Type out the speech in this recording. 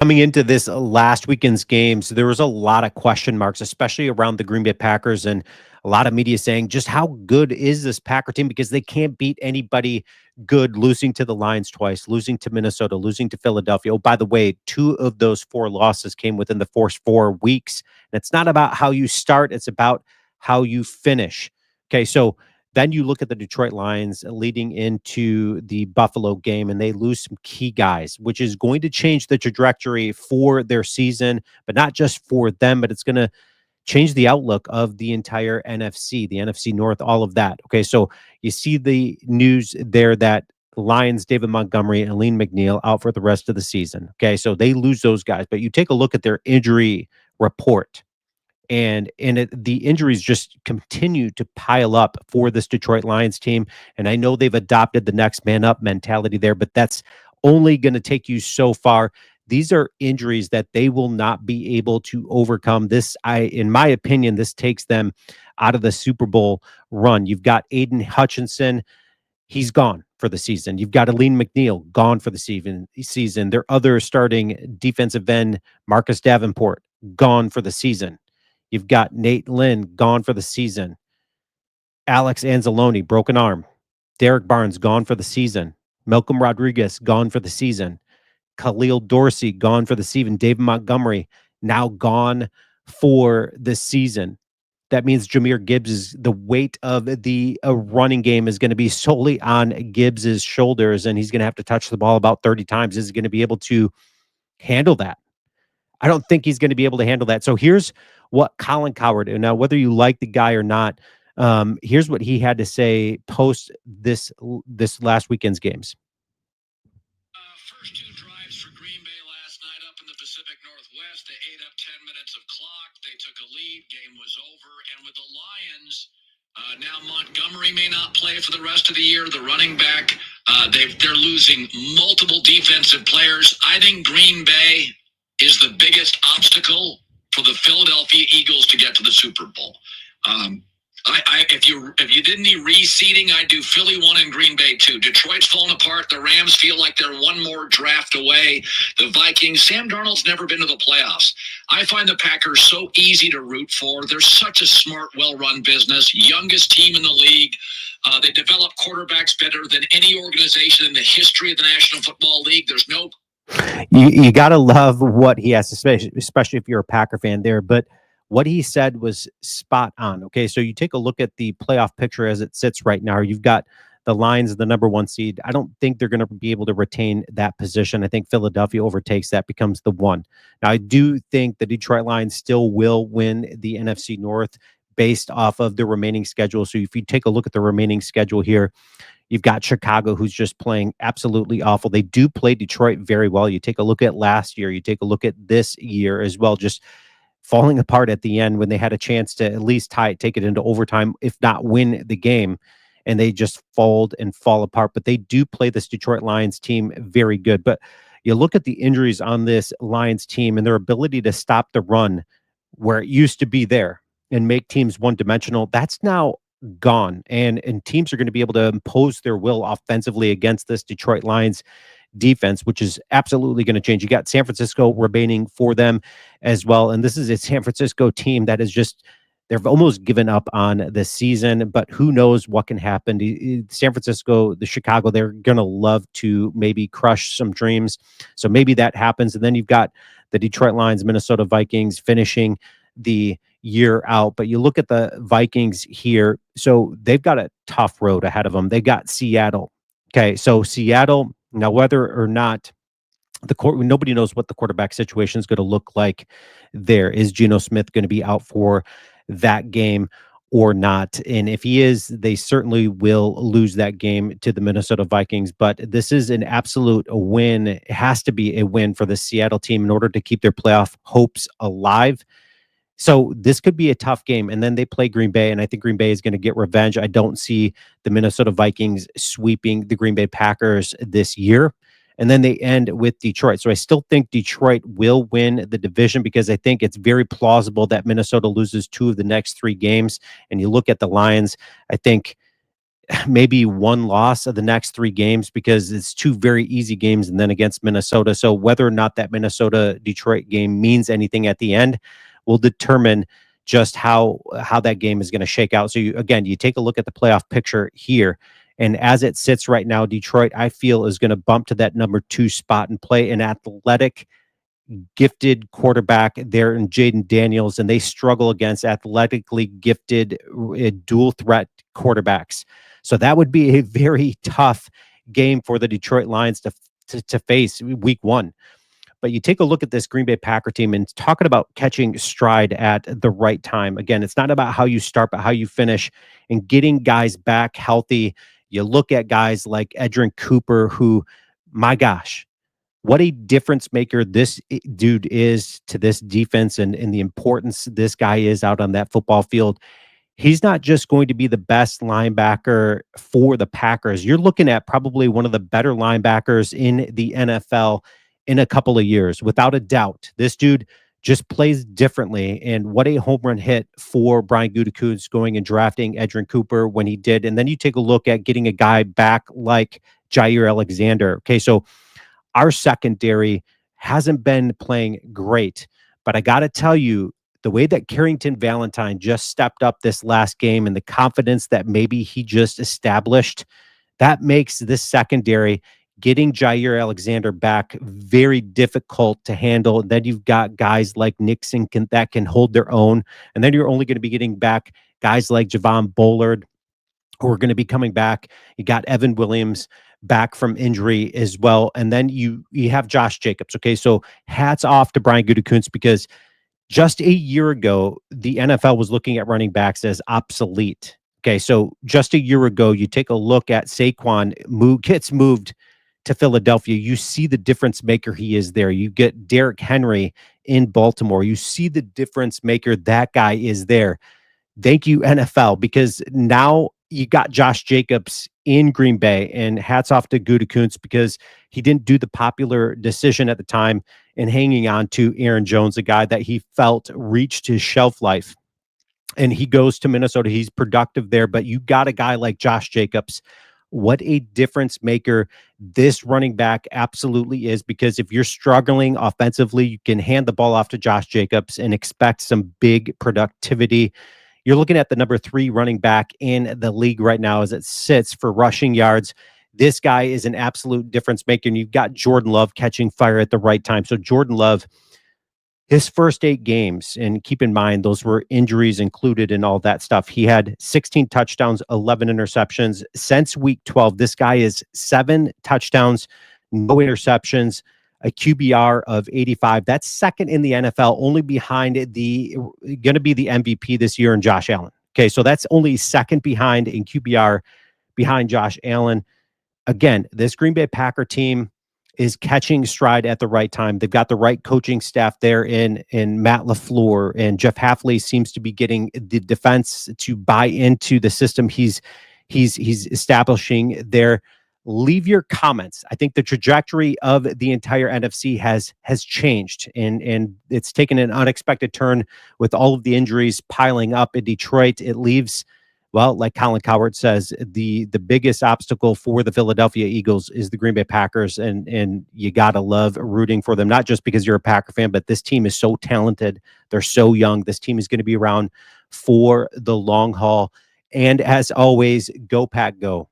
Coming into this last weekend's games, there was a lot of question marks, especially around the Green Bay Packers, and a lot of media saying just how good is this Packer team because they can't beat anybody good, losing to the Lions twice, losing to Minnesota, losing to Philadelphia. Oh, by the way, two of those four losses came within the first 4 weeks. And it's not about how you start, it's about how you finish. Okay, so then you look at the Detroit Lions leading into the Buffalo game, and they lose some key guys, which is going to change the trajectory for their season, but not just for them, but it's going to change the outlook of the entire NFC, the NFC North, all of that. Okay, so you see the news there that Lions, David Montgomery, and Aleen McNeil out for the rest of the season. Okay, so they lose those guys, but you take a look at their injury report the injuries just continue to pile up for this Detroit Lions team. And I know they've adopted the next man up mentality there, but that's only going to take you so far. These are injuries that they will not be able to overcome. In my opinion, this takes them out of the Super Bowl run. You've got Aiden Hutchinson. He's gone for the season. You've got Aleen McNeil gone for the season. Their other starting defensive end, Marcus Davenport, gone for the season. You've got Nate Lynn gone for the season. Alex Anzalone, broken arm. Derek Barnes gone for the season. Malcolm Rodriguez gone for the season. Khalil Dorsey gone for the season. David Montgomery now gone for the season. That means Jahmyr Gibbs is the weight of the running game is going to be solely on Gibbs's shoulders, and he's going to have to touch the ball about 30 times. Is he going to be able to handle that? I don't think he's going to be able to handle that. So here's what Colin Cowherd, and now whether you like the guy or not, here's what he had to say post this last weekend's games. First two drives for Green Bay last night up in the Pacific Northwest. They ate up 10 minutes of clock. They took a lead. Game was over. And with the Lions, now Montgomery may not play for the rest of the year. The running back, they're losing multiple defensive players. I think Green Bay is the biggest obstacle for the Philadelphia Eagles to get to the Super Bowl. If you did any reseeding, I'd do Philly 1 and Green Bay 2. Detroit's falling apart. The Rams feel like they're one more draft away. The Vikings, Sam Darnold's never been to the playoffs. I find the Packers so easy to root for. They're such a smart, well-run business. Youngest team in the league. They develop quarterbacks better than any organization in the history of the National Football League. There's no... You got to love what he has to say, especially if you're a Packer fan there. But what he said was spot on. Okay, so you take a look at the playoff picture as it sits right now. You've got the Lions, the number one seed. I don't think they're going to be able to retain that position. I think Philadelphia overtakes that, becomes the one. Now, I do think the Detroit Lions still will win the NFC North based off of the remaining schedule. So if you take a look at the remaining schedule here, you've got Chicago, who's just playing absolutely awful. They do play Detroit very well. You take a look at last year, you take a look at this year as well, just falling apart at the end when they had a chance to at least take it into overtime, if not win the game. And they just fold and fall apart. But they do play this Detroit Lions team very good. But you look at the injuries on this Lions team and their ability to stop the run where it used to be there and make teams one-dimensional. That's now gone. And teams are going to be able to impose their will offensively against this Detroit Lions defense, which is absolutely going to change. You got San Francisco remaining for them as well. And this is a San Francisco team that is just, they've almost given up on the season, but who knows what can happen. San Francisco, the Chicago, they're going to love to maybe crush some dreams. So maybe that happens. And then you've got the Detroit Lions, Minnesota Vikings finishing the year out. But you look at the Vikings here. So they've got a tough road ahead of them. They got Seattle. Okay. So Seattle, now whether or not nobody knows what the quarterback situation is going to look like there. Is Geno Smith going to be out for that game or not? And if he is, they certainly will lose that game to the Minnesota Vikings. But this is an absolute win. It has to be a win for the Seattle team in order to keep their playoff hopes alive. So this could be a tough game. And then they play Green Bay, and I think Green Bay is going to get revenge. I don't see the Minnesota Vikings sweeping the Green Bay Packers this year. And then they end with Detroit. So I still think Detroit will win the division because I think it's very plausible that Minnesota loses 2 of the next 3 games. And you look at the Lions, I think maybe one loss of the next three games because it's two very easy games and then against Minnesota. So whether or not that Minnesota Detroit game means anything at the end will determine just how that game is going to shake out. So you take a look at the playoff picture here, and as it sits right now, Detroit I feel is going to bump to that number 2 spot and play an athletic gifted quarterback there in Jaden Daniels, and they struggle against athletically gifted dual threat quarterbacks. So that would be a very tough game for the Detroit Lions to face week one. But you take a look at this Green Bay Packer team and talking about catching stride at the right time. Again, it's not about how you start, but how you finish and getting guys back healthy. You look at guys like Edrin Cooper, who, my gosh, what a difference maker this dude is to this defense and the importance this guy is out on that football field. He's not just going to be the best linebacker for the Packers. You're looking at probably one of the better linebackers in the NFL in a couple of years, without a doubt. This dude just plays differently. And what a home run hit for Brian Gutekunst going and drafting Edrin Cooper when he did. And then you take a look at getting a guy back like Jair Alexander. Okay, so our secondary hasn't been playing great, but I got to tell you, the way that Carrington Valentine just stepped up this last game and the confidence that maybe he just established, that makes this secondary getting Jair Alexander back very difficult to handle. And then you've got guys like Nixon that can hold their own. And then you're only going to be getting back guys like Javon Bullard who are going to be coming back. You got Evan Williams back from injury as well. And then you have Josh Jacobs. Okay, so hats off to Brian Gutekunst because just a year ago, the NFL was looking at running backs as obsolete. Okay, so just a year ago, you take a look at Saquon gets moved to Philadelphia. You see the difference maker he is there. You get Derrick Henry in Baltimore. You see the difference maker that guy is there. Thank you, NFL, because now you got Josh Jacobs in Green Bay, and hats off to Gutekunst because he didn't do the popular decision at the time in hanging on to Aaron Jones, a guy that he felt reached his shelf life. And he goes to Minnesota. He's productive there, but you got a guy like Josh Jacobs. What a difference maker this running back absolutely is, because if you're struggling offensively, you can hand the ball off to Josh Jacobs and expect some big productivity. You're looking at the number 3 running back in the league right now as it sits for rushing yards. This guy is an absolute difference maker. And you've got Jordan Love catching fire at the right time. So Jordan Love, his first 8 games, and keep in mind, those were injuries included and all that stuff. He had 16 touchdowns, 11 interceptions. Since week 12, this guy is 7 touchdowns, no interceptions, a QBR of 85. That's second in the NFL, only behind going to be the MVP this year in Josh Allen. Okay, so that's only second behind in QBR behind Josh Allen. Again, this Green Bay Packer team is catching stride at the right time. They've got the right coaching staff there in Matt LaFleur, and Jeff Hafley seems to be getting the defense to buy into the system he's establishing there. Leave your comments. I think the trajectory of the entire NFC has changed, and it's taken an unexpected turn with all of the injuries piling up in Detroit. It leaves, well, like Colin Cowherd says, the biggest obstacle for the Philadelphia Eagles is the Green Bay Packers, and you gotta love rooting for them, not just because you're a Packer fan, but this team is so talented. They're so young. This team is going to be around for the long haul. And as always, go Pack, go.